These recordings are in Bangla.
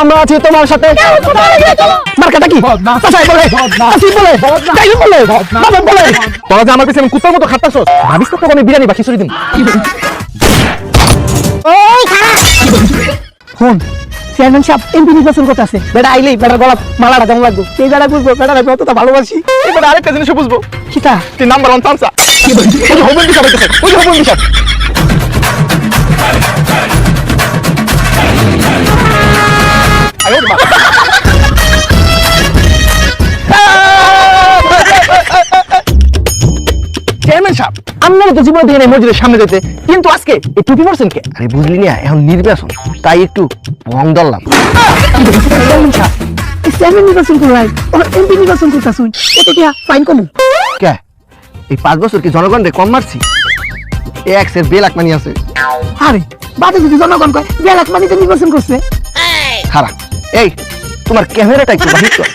আমরা আছি তোমার সাথে। মার্কাটা কি? চাচাই বলে, আসি বলে, তাইলে বলে, বাবা বলে। তোরা যে আমার পিছনে কুত্তার মতো খাটতাছস, ভাবিস তো তোকে আমি বিরিয়ানি বা খিচুড়ি দিন। ওই খারাপ ফোন চেয়ারম্যান সাহেব এমপি নির্বাচন করতেছে। বেটা আইলেই বেটার গলা মালাটা কেমন লাগবে সেই বেটা বুঝবো, বেটা আমি অতটা ভালোবাসি। এবার আরেকটা জিনিস বুঝবো, কিতা তুই নাম্বার 1 চামচা। ওই হবন দিশা বাইতেছে, ওই হবন দিশা। চেয়ারম্যান সাহেব আপনারা তো জীবনে দেখেন এই মসজিদের সামনে যেতে, কিন্তু আজকে এই টুপি পরছেন কে? আরে বুঝলি না, এখন নির্বাচন তাই একটু ভং ধরলাম। চেয়ারম্যান সাহেব এই চেয়ারম্যান নির্বাচন করলাই ওরা এমপি নির্বাচন করতেছুন, এতে কি ফাইন কমু? কে এই 5 বছর কি জনগণরে কম মারছি? এক্সের বেলাক মানি আছে। আরে বাদে যদি জনগণ কয় বেলাক মানিতে নির্বাচন করছে। খারাপ। এই তোমার ক্যামেরাটা একটু বাহির কর।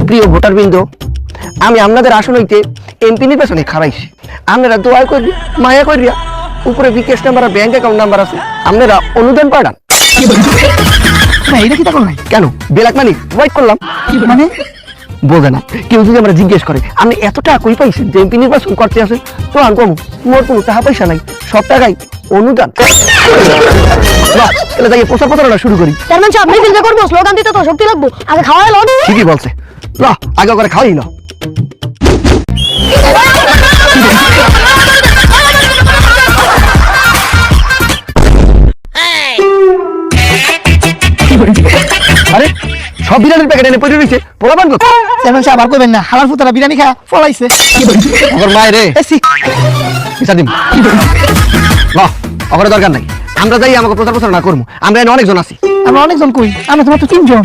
প্রিয় ভোটারবৃন্দ, আমি আপনাদের আসন হইতে এমপি নির্বাচনে খারাইছি। আপনারা দোয়া করি, মায়া করিয়া উপরে বিকাশ নাম্বার আর ব্যাংক অ্যাকাউন্ট নাম্বার আছে, আপনারা অনুদান পাঠান। এটা কি তখন নাই কেন বেলাক মানি ওয়াইট করলাম মানে? বোঝে না কেউ যদি আমরা জিজ্ঞেস করে আপনি এত টাকা কই পাইছেন যে এমপি নির্বাচন করতে আসে, তো আর কম মোর কোনো টাকা পয়সা নাই, সব টাকাই অনুদান। তাহলে তাই প্রচার প্রচারণা শুরু করি। চেয়ারম্যান সাহেব মিছিল যে করবো, স্লোগান দিতে তো শক্তি লাগবো, আগে খাওয়া এলো। ঠিকই বলছে, ল আগে করে খাওয়াই না। আরে সব বিরিয়ানির প্যাকেট এনে পড়ে রয়েছে, পোলাপান কত? চেয়ারম্যান সাহেব আর কইবেন না, হালার ফুতারা বিরিয়ানি খা ফলাইছে। ওর মায়ের রে এসি বিচার দিন। ল ওখানে দরকার নাই, আমরা যাই আমাকে প্রচার প্রচারণা করবো। আমরা এনে অনেকজন আছি। আমরা অনেকজন কই, আমরা তোমার তো 3 জন।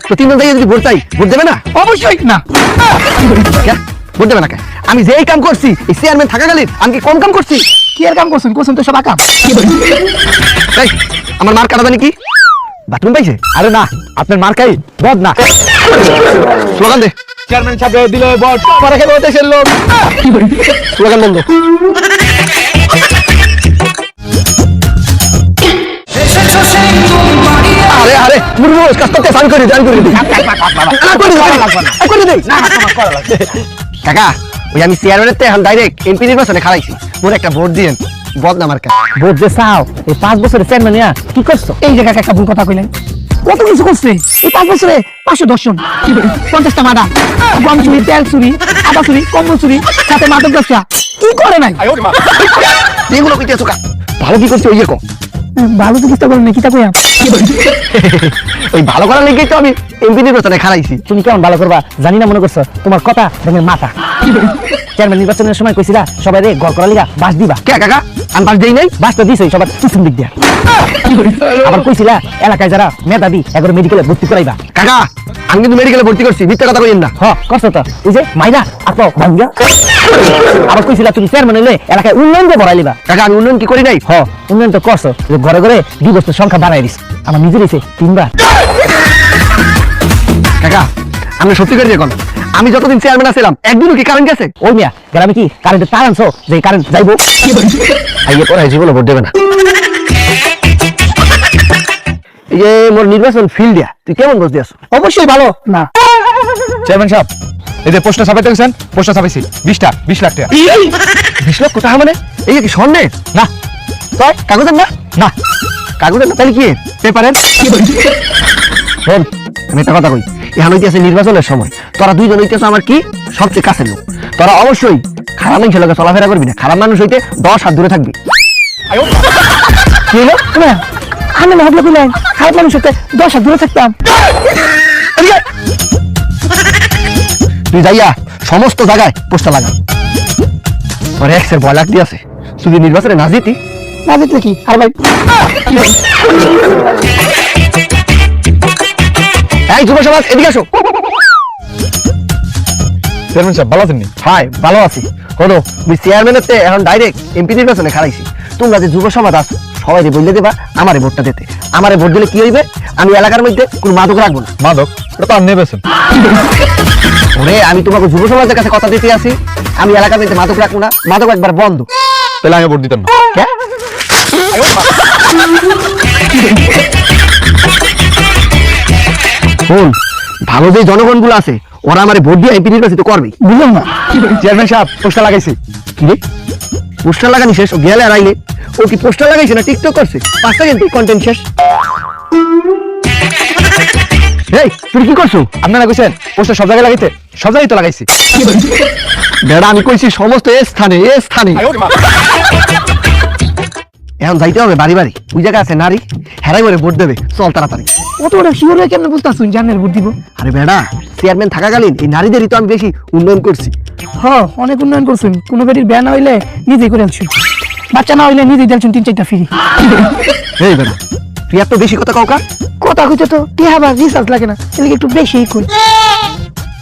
তো 3 জন যাই যদি ভোট চাই, ভোট দেবে না? অবশ্যই না। কে ভোট দেবে না? কে আমি যেই কাম করছি এই চেয়ারম্যান থাকাকালীন আমি কি কম কাম করছি? কি আর কাম করছেন? করছেন তো সব আকাম। এই আমার মার কাটা জানি কি বাথরুম পাইছে? আরে না, আপনার মার্কাই বদ না। স্লোগান দে। চেয়ারম্যান সাহেব দিল বদ, পরে খেলো দেশের লোক। স্লোগান বন্ধ। আরে আরে মুরমু কাস্তে সান করে জান করে দিই। কাকা ওই আমি চেয়ারম্যানের তে এখন ডাইরেক্ট এমপি নির্বাচনে খারাইছি, মোর একটা ভোট দিয়েন। বদনাম আর কা ভোট যে চাও, এই 5 বছরের চেয়ারম্যান কি করছো? এই জায়গায় একটা ভুল কথা কইলেন। কত কিছু করছে এই 5 বছরে? 510 জন, 50টা মার্ডার, গম চুরি, তেল চুরি, আদা চুরি, কম্বল চুরি, সাথে মাদক ব্যবসা। কি করে নাই? এগুলো কইতেছো কা? ভালো কি করছে ওই কো? ভালো তো চেষ্টা করেন না, কিতা কইয়া? ওই ভালো করার লেগেই তো আমি এমপি নির্বাচনে খারাইছি। তুমি কেমন ভালো করবা জানি না মনে করছো? তোমার কথা দেখেন মাথা। চেয়ারম্যান নির্বাচনের সময় কইছিলা সবাই রে ঘর করা লিগা বাস দিবা। কে কাকা আমি বাস দেই নাই? বাস তো দিছই সবার পিছন দিক দিয়া। আবার কইছিলা এলাকায় যারা মেধাবী এগরে মেডিকেলে ভর্তি করাইবা। কাকা আমি কিন্তু মেডিকেলে ভর্তি করছি, মিথ্যা কথা কইেন না। করছো তো, ওই যে মাইরা আপা ভাঙ্গা। আবার কইছিলা তুমি চেয়ারম্যান হইলে এলাকায় উন্নয়ন দিয়ে বড়াই লিবা। কাকা আমি উন্নয়ন কি করি নাই? উন্নয়ন তো করছো, যে ঘরে ঘরে ডিভোর্সের সংখ্যা বাড়াই দিস। আমার নিজের হইছে 3বার। কাকা আমি সত্যি করে এখন আমি যতদিন চেয়ারম্যান আছিলাম একদিনও কি কারেন্ট গেছে? ওই মিয়া গ্রামে কি কারেন্টের তার আনছো যে কারেন্ট যাইবো? আইয়ে পরে জীবনে ভোট দেবে না। এই যে মোর নির্বাচন ফিল্ড দিয়া তুই কেমন বসে আছো? অবশ্যই ভালো না। চেয়ারম্যান সাহেব এই যে পোস্টার ছাপাইতে গেছেন, পোস্টার ছাপাইছি 20টা 20 লাখ টাকা। 20 লক্ষ টাকা মানে এই কি স্বর্ণের? না তাই কাগজের না? না কাগজের না তাহলে কি পেপারের? শোন আমি একটা কথা কই, এখন হইতেছে নির্বাচনের সময়, তোরা 2 জন হইতেছ আমার কি সবচেয়ে কাছের লোক। তোরা অবশ্যই খারাপ মানুষের লোকে চলাফেরা করবি না, খারাপ মানুষ হইতে 10 হাত দূরে থাকবি। কি হলো? আমি না ভাবলে কইলেন খারাপ মানুষ হতে 10 হাত দূরে থাকতাম। তুই যাইয়া সমস্ত জায়গায় পোস্টার লাগা। তোর এক্সের ভয় লাগতে আছে, যদি নির্বাচনে না জিতি না জিতলে কি আর ভাই? এই যুব সমাজ এদিকে আসো। চেয়ারম্যান সাহেব ভালো আছেন নি? হাই ভালো আছি। হলো আমি চেয়ারম্যানের তে এখন ডাইরেক্ট এমপি নির্বাচনে খারাইছি। তোমরা যে যুব সমাজ আছো সবাই বললে দেবা আমারে ভোটটা দিতে। আমারে ভোট দিলে কি হইবে? আমি এলাকার মধ্যে কোনো মাদক রাখবো না। মাদক এটা তো আর নেবেছেন। ওরে আমি তোমাকে যুব সমাজের কাছে কথা দিতে আসি, আমি এলাকার মধ্যে মাদক রাখবো না, মাদক একবার বন্ধ। তাহলে আমি ভোট দিতাম না। কে শোন, ভালো যে জনগণগুলো আছে ওরা আমার ভোট দিয়ে এমপি নির্বাচিত করবে। বুঝলাম না চেয়ারম্যান সাহেব পোস্টার লাগাইছি। কি রে, পোস্টার লাগানি শেষ? ও গেলে আর আইলে ও কি পোস্টার লাগাইছে না টিকটক করছে? 5 সেকেন্ড কন্টেন্ট শেষ। এই তুই কি করছো? আপনারা কইছেন পোস্টার সব জায়গায় লাগাইতে, সব জায়গায় তো লাগাইছি। বেড়া আমি কইছি সমস্ত স্থানে স্থানে। এখন যাইতে হবে বাড়ি বাড়ি, ওই জায়গায় আছে নারী, হেরাই করে ভোট দেবে, চল তাড়াতাড়ি। কত বড় শিওর হয়ে কেমন বুঝতেছুন জানের ভোট দিব? আরে বেড়া, চেয়ারম্যান থাকাকালীন এই নারীদেরই তো আমি বেশি উন্নয়ন করছি। অনেক উন্নয়ন করছেন। কোনো বেটির বিয়া না হইলে নিজেই করে আলছুন, বাচ্চা না হইলে নিজেই দিলছুন 3-4টা ফ্রি। এই বেড়া, তুই এত বেশি কথা কাউকা? কথা কইতে তো টিহা বা রিসার্চ লাগে না, এদিকে একটু বেশি কই।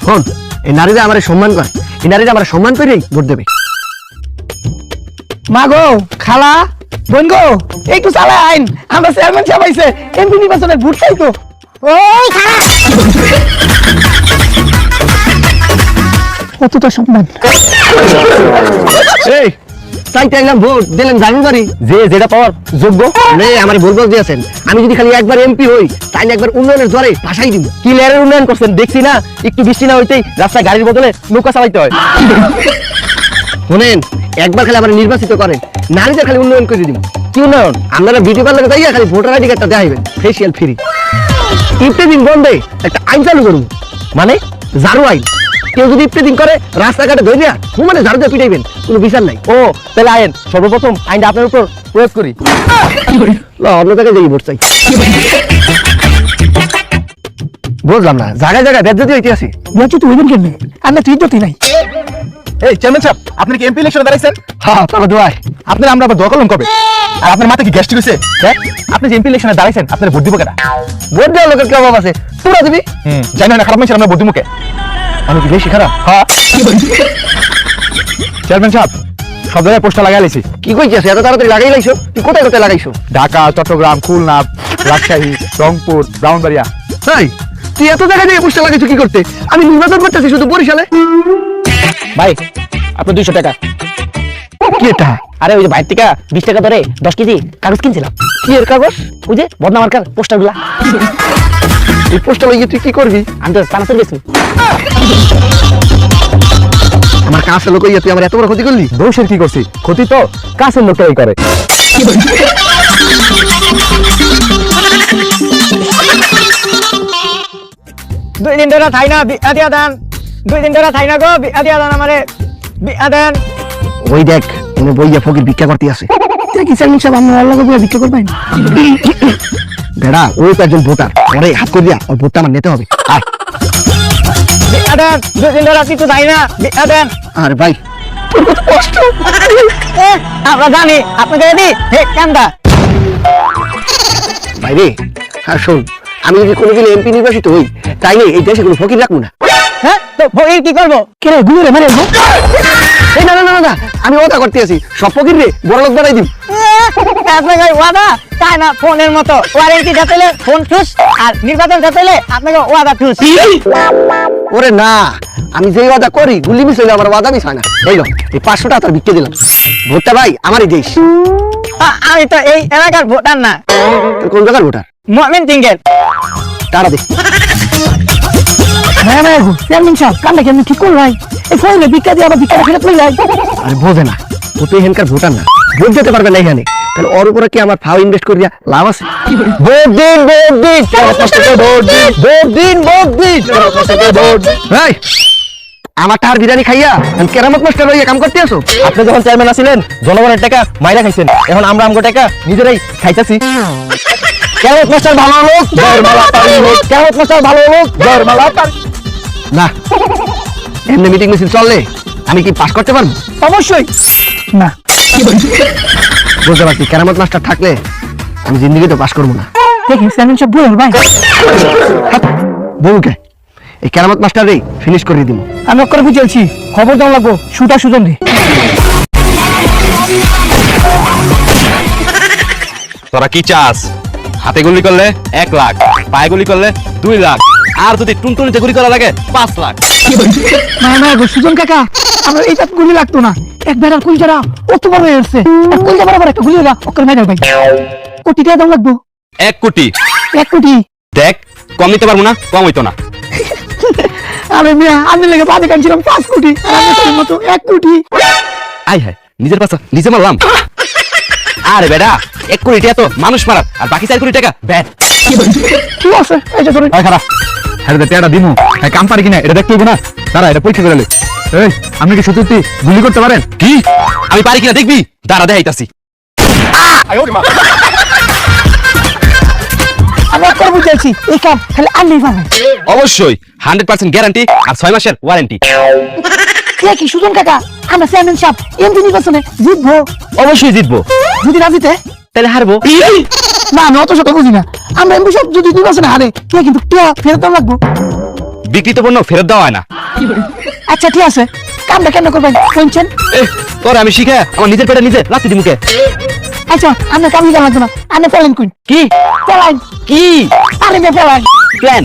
শোন, এই নারীরা আমার সম্মান করে, এই নারীরা আমার সম্মান করেই ভোট দেবে। মা গো, খালা, বোন গো, একটু চালায় আইন, আমরা চেয়ারম্যান সাহেব আইছে, এমপি নির্বাচনের ভোট চাইতো। এই খারাপ কতটা সম্মান। এই চাইতে আইলাম ভোট, দিলেন জানুন বাড়ি, যে যেটা পাওয়ার যোগ্য নে আমার ভোট বল দিয়েছেন। আমি যদি খালি একবার এমপি হই তাইলে একবার উন্নয়নের জ্বরে ভাসাই দিব। কি লেয়ারের উন্নয়ন করছেন দেখছি না, একটু বৃষ্টি না হইতেই রাস্তায় গাড়ির বদলে নৌকা চালাইতে হয়। শোনেন, একবার খালি আমার নির্বাচিত করেন, নারীদের খালি উন্নয়ন করে দিব। কি উন্নয়ন? আপনারা ভিডিও কল লাগে যাইয়া খালি ভোটার আইডি কার্ডটা দেখাইবেন, ফেসিয়াল ফ্রি। ইফতেদিন বন্ধে একটা আইন চালু করুন, মানে ঝাড়ু আইন। কেউ যদি ইফতেদিন করে রাস্তাঘাটে ধরিয়া হুমানে ঝাড়ু দিয়ে পিটাইবেন, কোনো বিচার নাই। ও তাহলে আইন সর্বপ্রথম আইনটা আপনার উপর প্রয়োগ করি। অন্য জায়গায় যাই ভোট চাই। বুঝলাম না, জায়গায় জায়গায় বেজ্জতি হইতে আছে। বিয়া তো হইবেন কেন? আর না তুই ইজ্জতই নাই। এই চেয়ারম্যান সাহেব, আপনি কি এমপি ইলেকশনে দাঁড়াইছেন? হ্যাঁ, তবে দোয়াই। আপনার আমরা আবার দোয়া করলাম কবে? আর আপনার মাথা কি গ্যাস্ট্রিক হইছে? হ্যাঁ, আপনি যে এমপি ইলেকশনে দাঁড়াইছেন, আপনার ভোট দিব কেটা? ভোট দেওয়ার লোকের কি অভাব আছে? তোরা দিবি। জানি না খারাপ মানুষের আমরা ভোট দিব কে? আমি কি বেশি খারাপ? হ্যাঁ। চেয়ারম্যান সাহেব, সব জায়গায় পোস্টার লাগাই লাইছি। কি কইছিস? এত তাড়াতাড়ি লাগাই লাইছো? তুই কোথায় কোথায় লাগাইছো? ঢাকা, চট্টগ্রাম, খুলনা, রাজশাহী, রংপুর, ব্রাহ্মণবাড়িয়া। তাই তুই এত জায়গায় দিয়ে পোস্টার লাগাইছো কি করতে? আমি নির্বাচন করতেছি শুধু বরিশালে। ভাই আপনার 200 টাকা। কি এটা? আরে ওই যে বাইর থেকে 20 টাকা ধরে 10 কেজি কাগজ কিনছিলাম। কি এর কাগজ? ওই যে বদনা মার্কার পোস্টার গুলা। এই পোস্টার লাগিয়ে তুই কি করবি? আমি তো চানাচুর গেছি। আমার কাছে লোক ইয়ে, তুই আমার এত বড় ক্ষতি করলি? দোষের কি করছি? ক্ষতি তো কাছের লোকটাই করে। 2 দিন ধরে থাই না বিয়া দিয়া দেন, 2 দিন ধরে থাই না গো বিয়া দিয়া দেন, আমারে বিয়া দেন। ওই দেখ, এনে বইয়া ফকির ভিক্ষা করতে আছে। তুই কি চেয়ারম্যান সাহেব আপনি আল্লাহ করে ভিক্ষা করবেন? বেড়া, ওই তো একজন ভোটার, ওরে হাত করে দিয়া ওর ভোটটা আমার নিতে হবে। আয়। বিয়া দেন, 2 দিন ধরে কিছু থাই না বিয়া দেন। আরে ভাই, কষ্ট। আমরা জানি আপনাকে দি হে কান্দা। ভাই রে, আর শোন, আমি যদি কোনোদিন এমপি নির্বাচিত হই তাইলে এই দেশে কোনো ফকির রাখবো না। হ্যাঁ তো ভোগের কি করবো? কেন গুলে মারে? এই না না না না, আমি ওটা করতে আছি, সব ফকির রে বড় লোক বানাই দিম। আপনাকে ওয়াদা তাই না ফোনের মতো, ওয়ারেন্টি যাতেলে ফোন ঠুস আর নির্বাচন যাতেলে আপনাকে ওয়াদা ঠুস। ওরে না, আমি যে ওয়াদা করি গুলি মিস হইলে আমার ওয়াদা মিস হয় না। এই লো, এই 500 টাকা তোর বিক্রি দিলাম। ভোটটা ভাই আমারই দেশ। আমি তো এই এলাকার ভোটার না, তোর কোন জায়গার ভোটার? মমিন সিংয়ের। টাকা দে। হ্যাঁ ভাই গো, চেয়ারম্যান সাহেব কান্না কেমন ঠিক করল ভাই? এই ফোনে ভিক্ষা দিয়ে আবার ভিক্ষা ফেরত লই যায়। আরে বোঝে না, ও তো এখানকার ভোটার না, ভোট দিতে পারবে না এখানে। তাহলে ওর উপরে কি আমার ফাও ইনভেস্ট করিয়া লাভ আছে? ভোট দিন ভোট দিন ভোট দিন ভোট দিন ভোট দিন ভোট। এই, আমার টার বিরিয়ানি খাইয়া আমি কেরামত মাস্টার হইয়া কাম করতে আসো? আপনি যখন চেয়ারম্যান আছিলেন জনগণের টাকা মাইরা খাইছেন, এখন আমরা আমগো টাকা নিজেরাই খাইতেছি। কেমন মাস্টার ভালো লোক জয়মালা পারি হোক, কেমন মাস্টার ভালো লোক জয়মালা পারি। না, এমনি মিটিং মিছিল চললে আমি কি পাস করতে পারবো? অবশ্যই না। বুঝতে পারছি, কেরামত মাস্টার থাকলে আমি জিন্দগি তো পাস করবো না। দেখি চেয়ারম্যান সাহেব বল ভাই, বউকে এই কেরামত মাস্টারই ফিনিশ করে দিব। আমি অক্ষরে বুঝেছি, খবর দাও লাগবো সুতা সুজন রে। তোরা কি চাস? হাতে গুলি করলে 1 লাখ, পায়ে গুলি করলে 2 লাখ, আর যদি টুনটুনিতে গুলি করা লাগে 5 লাখ। মায়া মায়া গো সুজন কাকা, আমরা এইটা গুলি লাগতো না, এক বেড়ার কুলজারা অত বড় হয়ে আসছে, কুলজা বরাবর একটা গুলি হলা ওকে মেরে ভাই। কোটি টাকা দাম লাগবো? 1 কোটি। 1 কোটি? দেখ কম নিতে পারবো না, কম হইতো না। আরে মিয়া আমি লেগে বাদে কানছিলাম 5 কোটি, আর আমি তোর মতো 1 কোটি। আই হায় নিজের পাশা নিজে মারলাম। আরে বেটা 1 কোটি টাকা তো মানুষ মারার, আর বাকি 4 কোটি টাকা ব্যাট। ঠিক আছে এই যে ধরে ভাই খারাপ হ্যাঁ টাকাটা দিমু হ্যাঁ কাম পারি কিনা এটা দেখতে হইব না। দাঁড়া এটা পরীক্ষা করে লে। এই আপনি কি সত্যি গুলি করতে পারেন? কি আমি পারি কিনা দেখবি? দাঁড়া দেখাইতাছি। আমি একটা বুঝাইছি এই কাম খালি আনলেই পাবে। অবশ্যই 100% গ্যারান্টি আর 6 মাসের ওয়ারেন্টি। কে কি সুজন কাকা, আমরা চেয়ারম্যান সাহেব এমপি নির্বাচনে জিতবো? অবশ্যই জিতবো। যদি না জিতে তাহলে হারবো। না আমি অত শত বুঝি না, আমরা এমপি সাহেব যদি নির্বাচনে হারে কে কিন্তু টিয়া ফেরত দেওয়া লাগবো। বিক্রিত পণ্য ফেরত দেওয়া হয় না। আচ্ছা ঠিক আছে, কামটা কেন করবেন শুনছেন? তোরে আমি শিখে আমার নিজের পেটে নিজে লাথি দি মুখে। আচ্ছা আপনার কাম লিখা লাগবে না, আপনি ফেলেন কুইন। কি ফেলাইন কি আরে মেয়ে ফেলাইন। প্ল্যান?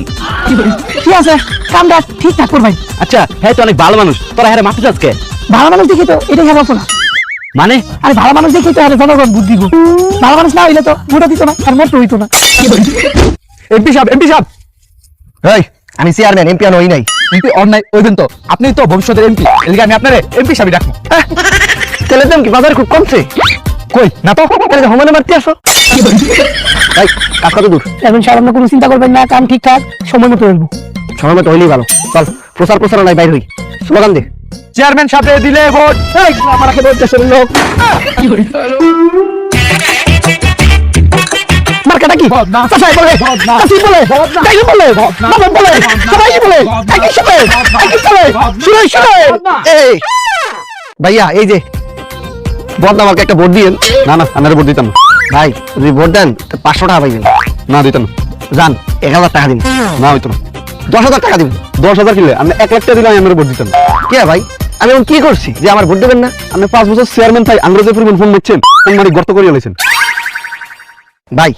ঠিক আছে কামটা ঠিকঠাক করবেন। আচ্ছা হ্যাঁ তো অনেক ভালো মানুষ, তোরা হ্যাঁ মারতে আজকে। ভালো মানুষ দেখি তো এটা খেলা না, মানে আরে ভালো মানুষ দেখি তো আরে জনগণ বুদ্ধি দিব। ভালো মানুষ না হইলে তো ভোটও দিত না আর মরতে হইতো না। এমপি সাহেব এই আমি চেয়ারম্যান, এমপি আর হই নাই। এমপি অন্যায় ওইবেন তো, আপনি তো ভবিষ্যতের এমপি, এদিকে আমি আপনারে এমপি সাহেব ডাকবো। তেলের দাম কি বাজারে খুব কমছে? কই না তো তাহলে হোমানে মারতে আসো। এই কাজ কত দূর? এখন সাধারণ কোনো চিন্তা করবেন না, কাম ঠিকঠাক সময় মতো হইব। সময় মতো হইলেই ভালো। চল প্রচারণায় বাইর হই, স্লোগান দে। চেয়ারম্যান সাহেব দিলে ভোট। এই আমার আগে ভোট দেশের লোক। মার্কাটা কি? চাচাই বলে, চাচি বলে, দাই বলে, বাবা বলে, সবাই বলে, একই সাথে, একই সাথে, শুনে শুনে। এই ভাইয়া এই যে বদনা আমাকে একটা ভোট দিয়েন। না না আমার ভোট দিতাম না। ভাই যদি ভোট দেন 500 টাকা পাইবেন। না দিতাম না। যান 1000 টাকা দিন। না হইতো না। 10,000 টাকা দিন। 10,000 কিনলে আপনি 1 লাখ টাকা দিলে আমি আমার ভোট দিতাম না। কে ভাই আমি এখন কি করছি যে আমার ভোট দেবেন না? আপনি 5 বছর চেয়ারম্যান তাই আঙ্গ্রেজের পরিমাণ ফোন মারছেন, ফোন মারি গর্ত করিয়ে লেছেন। ভাই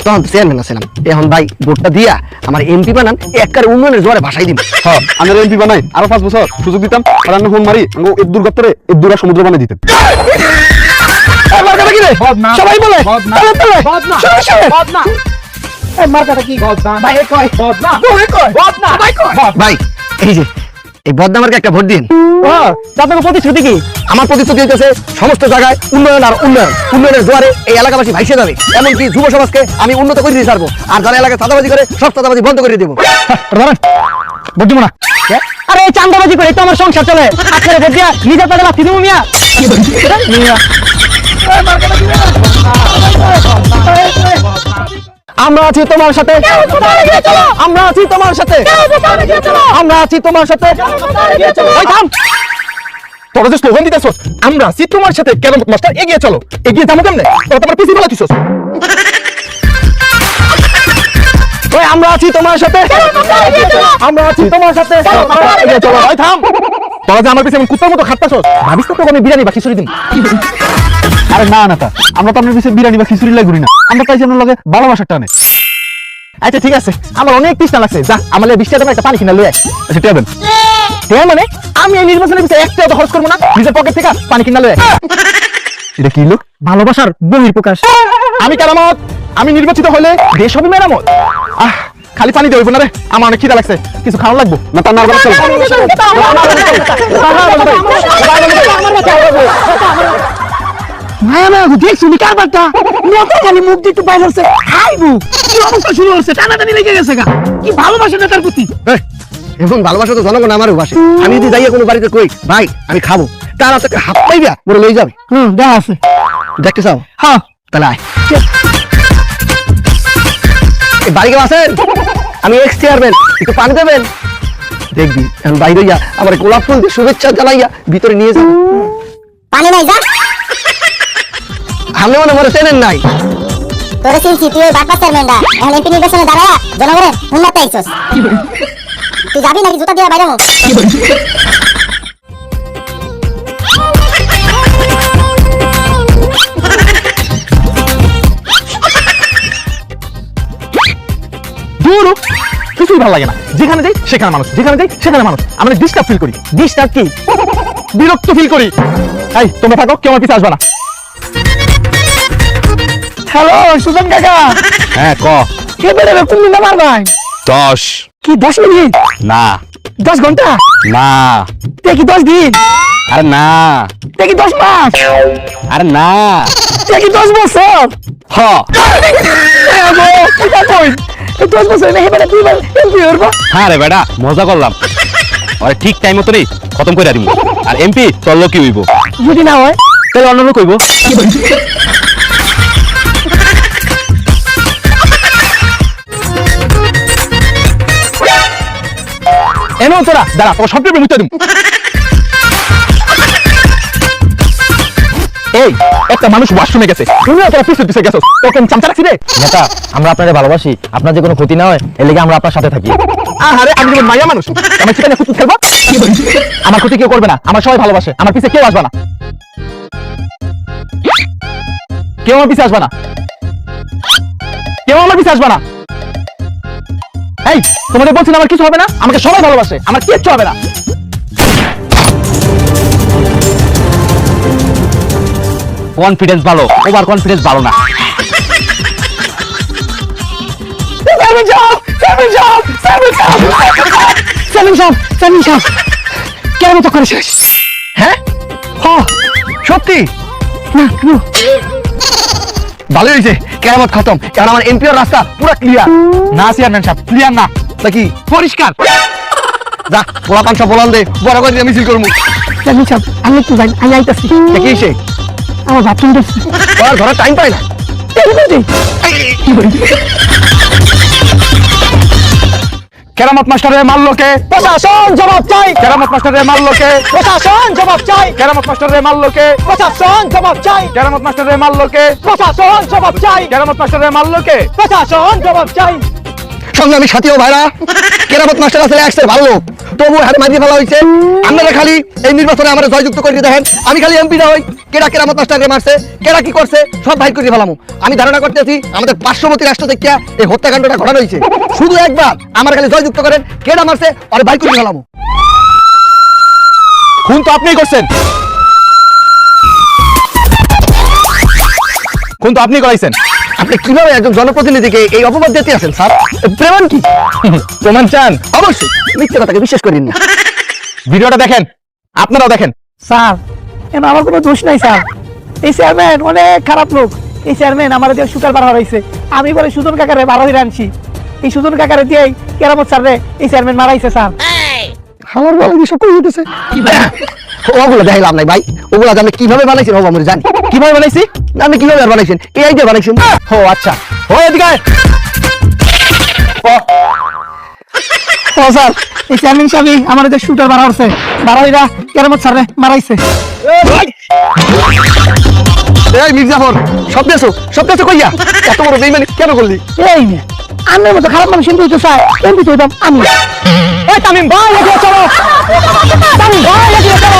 তখন চেয়ারম্যান আছিলাম, এখন ভাই ভোটটা দিয়া আমার এমপি বানান, একবারে উন্নয়নের জোরে ভাষাই দিন। হ্যাঁ আমি এমপি বানাই আরো 5 বছর সুযোগ দিতাম, আর আপনি ফোন মারি এর দূর গর্তরে এর দূরা সমুদ্র বানিয়ে দিতেন। মার্কাটা কি রে? সবাই বলে, তালে তালে, শুনে শুনে। এই মার্কাটা কি? ভাই কয়, বলে কয়, ভাই কয়। ভাই এই যে এই বদনামার্কে একটা ভোট দিন। আপনার প্রতিশ্রুতি কি? আমার প্রতিশ্রুতি হইতেছে সমস্ত জায়গায় উন্নয়ন আর উন্নয়ন, উন্নয়নের জোয়ারে এই এলাকাবাসী ভাইসে যাবে। এমনকি যুব সমাজকে আমি উন্নত করে দিয়ে ছাড়বো, আর যারা এলাকায় চাঁদাবাজি করে সব চাঁদাবাজি বন্ধ করে দেবো। ভোট দিব না। আরে এই চান্দাবাজি করে তো আমার সংসার চলে, আজকে ভোট দিয়া নিজের পেটে লাথি দেবো মিয়া। মিয়া আমরা আছি তোমার সাথে, আমরা আছি তোমার সাথে, আমরা আছি তোমার সাথে। ওই থাম, তোরা যে স্লোগান দিতেছস আমরা আছি তোমার সাথে, কেন মাস্টার এগিয়ে চলো, এগিয়ে যাবো কেমনে? তোরা তোমার পিছিয়ে বলাতিছস। ওই আমরা আছি তোমার সাথে, আমরা আছি তোমার সাথে, এগিয়ে চলো। ওই থাম, তোরা যে আমার পিছিয়ে এমন কুত্তার মতো খাটতাছস, ভাবিস তো তোকে আমি বিরিয়ানি বা খিচুড়ি দিন। আরে না না তা আমরা তো আপনার পিছিয়ে বিরিয়ানি বা খিচুড়ি লাগুরি না, আমরা চাইছি আপনার লগে ভালোবাসার টানে। আচ্ছা ঠিক আছে, আমার অনেক তৃষ্ণা লাগছে, যা আমার 20 টাকা একটা পানি কিনা লয়ে আয়। আচ্ছা টিয়া দেন। টিয়া মানে আমি এই নির্বাচনের পিছিয়ে 1 টাকা খরচ করবো না, নিজের পকেট থেকে পানি কিনা লয়ে আয়। এটা কি লোক? ভালোবাসার বহির প্রকাশ। আমি কেরামত, আমি নির্বাচিত হলে দেশ হবে মেরামত। খালি পানি দেবো না রে, আমার অনেক খিদা লাগছে, কিছু খাওয়া লাগবো না তার না। মায়া মায়া দেখছি নি কারবারটা, মতো খালি মুখ দিয়ে একটু বাইরে হচ্ছে, খাইবো কি অবস্থা শুরু হচ্ছে, টানাটানি লেগে গেছে গা। কি ভালোবাসে না তার প্রতি। এখন ভালোবাসা তো জনগণ আমারও বাসে। আমি যদি যাইয়া কোনো বাড়িতে কই ভাই আমি খাবো, তার হাতে হাত পাইবা মোরে লই যাবে। দেখা আছে। দেখতে চাও? হ্যাঁ তাহলে আয়। এই বাড়ি কেউ আছেন? আমি এক্স চেয়ারম্যান, একটু পানি দেবেন? দেখবি এখন বাইরে ইয়া আমার গোলাপ ফুল দিয়ে শুভেচ্ছা জানাইয়া ভিতরে নিয়ে যাবে। পানি নাই যা। আপনি মনে মনে চেনেন নাই? তোরে চিনছি, তুই ওই বাটপা চেয়ারম্যানটা এখন এমপি নির্বাচনে দাঁড়ায়া জনগণের উন্নত আইছস। তুই যাবি নাকি জুতা দিয়ে বাইরে মো? দূর কিছু কিছুই ভালো লাগে না, যেখানে যাই সেখানে মানুষ, যেখানে যাই সেখানে মানুষ, আমরা ডিস্টার্ব ফিল করি। ডিস্টার্ব কি? বিরক্ত ফিল করি। এই তোমরা থাকো, কেউ আমার পিছে আসবে না। হ্যালো সুজন কাকা, হ্যাঁ ক। কে বেরোবে কোন দিন আমার ভাই? 10 কি 10 মিনিট? না 10 ঘন্টা? না তে কি 10 দিন? আরে না তে কি 10 মাস? আরে না তে কি 10 বছর? হ এগো কিটা কই? এই 10 বছর না হেবারে দুইবার এমপি হরবা? হ্যাঁ রে বেটা, মজা করলাম। আরে ঠিক টাইম মতো রে খতম করে দিমু। আর এমপি তোর লোক কি হইব? যদি না হয় তাহলে অন্য লোক হইব। এনো তোরা দাঁড়া, তোর সব মুইতে দিমু। এই একটা মানুষ ওয়াশরুমে গেছে, তুমিও তোরা পিছে পিছে গেছো, তোকে চামচা রাখছি রে। নেতা, আমরা আপনাদের ভালোবাসি, আপনার যে কোনো ক্ষতি না হয় এর লাগি আমরা আপনার সাথে থাকি। আরে আমি যেমন মাইয়া মানুষ, আমার সেখানে ফুটবল খেলবো। আমার ক্ষতি কেউ করবে না, আমার সবাই ভালোবাসে, আমার পিছে কেউ আসবে না, কেউ আমার পিছে আসবে না, কেউ আমার পিছে আসবে না। এই তোমাদের বলছেন আমার কিছু হবে না, আমাকে সবাই ভালোবাসে, আমার কিচ্ছু হবে না। কনফিডেন্স ভালো, ওভার কনফিডেন্স ভালো না। সেভেন সাহেব কেন তো করে শেষ? হ্যাঁ সত্যি না no. ভালোই হয়েছে, কেরামত খতম। কারণ আমার এমপিওর রাস্তা পুরো ক্লিয়ার। না চেয়ারম্যান সাহেব, ক্লিয়ার না। নাকি পরিষ্কার? যা পোলা পাঁচশো বলান দে, বড় করে দিয়ে মিছিল করবো। সেভেন সাহেব আমি একটু যাই, আমি আইতাছি। কি সে আমার বাথরুম ধরছে। ওর ঘরে টাইম পাই না। কেরামত মাস্টারে মারলো কে? প্রশাসন জবাব চাই, কেরামত মাস্টারে মারলো কে? প্রশাসন জবাব চাই, কেরামত মাস্টারে মারলো কে? প্রশাসন জবাব চাই, কেরামত মাস্টারে মারলো কে? প্রশাসন জবাব চাই, কেরামত মাস্টারে মারলো কে? প্রশাসন জবাব চাই। সঙ্গে আমি সাথীও ভাইরা, কেরামত মাস্টার আসলে একশের ভালো লোক, তবু হাতে মারিয়ে ফেলা হয়েছে। আপনারা খালি এই নির্বাচনে আমার জয়যুক্ত করে দেখেন, আমি খালি এমপি না হই, কেরা কেরামত মাস্টারকে মারছে, কেরা কি করছে সব ভাই করে ফেলামু। আমি ধারণা করতেছি আমাদের পার্শ্ববর্তী রাষ্ট্র থেকে এই হত্যাকাণ্ডটা ঘটানো হয়েছে। শুধু একবার আমার খালি জয়যুক্ত করেন, কেরা মারছে আর ভাই করে ফেলামু। খুন তো আপনিই করছেন, খুন তো আপনি করাইছেন। আপনি কিভাবে একজন জনপ্রতিনিধিকে এই অপবাদ দিতে আছেন স্যার? প্রেমান কি প্রমাণ চান? অবশ্যই, মিথ্যে কথাকে বিশ্বাস করেন না। ভিডিওটা দেখেন, আপনারাও দেখেন। স্যার এমন আমার কোনো দোষ নাই স্যার, এই চেয়ারম্যান অনেক খারাপ লোক। এই চেয়ারম্যান আমার দিয়ে সুতার বার হয়েছে, আমি বলে সুজন কাকারে বার হয়ে আনছি। এই সুজন কাকারে দিয়ে কেরামত স্যার রে এই চেয়ারম্যান মারাইছে স্যার। আমার বলা কি সব করে দিতেছে? ওগুলো দেখাইলাম নাই ভাই, ওগুলো জানলে কিভাবে বানাইছেন ও আমরা জানি। কিভাবে বানাইছি? আপনি কিভাবে আর বানাইছেন? এই আইডিয়া বানাইছেন? ও আচ্ছা, ও এদিকে আয়। ও স্যার এই চেয়ারম্যান সাহেব আমার দিয়ে সুতার বার হচ্ছে, বার হইরা কেরামত স্যার রে মারাইছে। এই মির্জাফর, সব দেশো কইয়া এত বড় বেইমানি কেন করলি? এই মেয়ে আমার মতো খারাপ মানুষ এমপি হইতে চায়, এমপি তো হইতাম আমি। ওই তামিম ভাই এগিয়ে চলো, তামিম ভাই এগিয়ে চলো।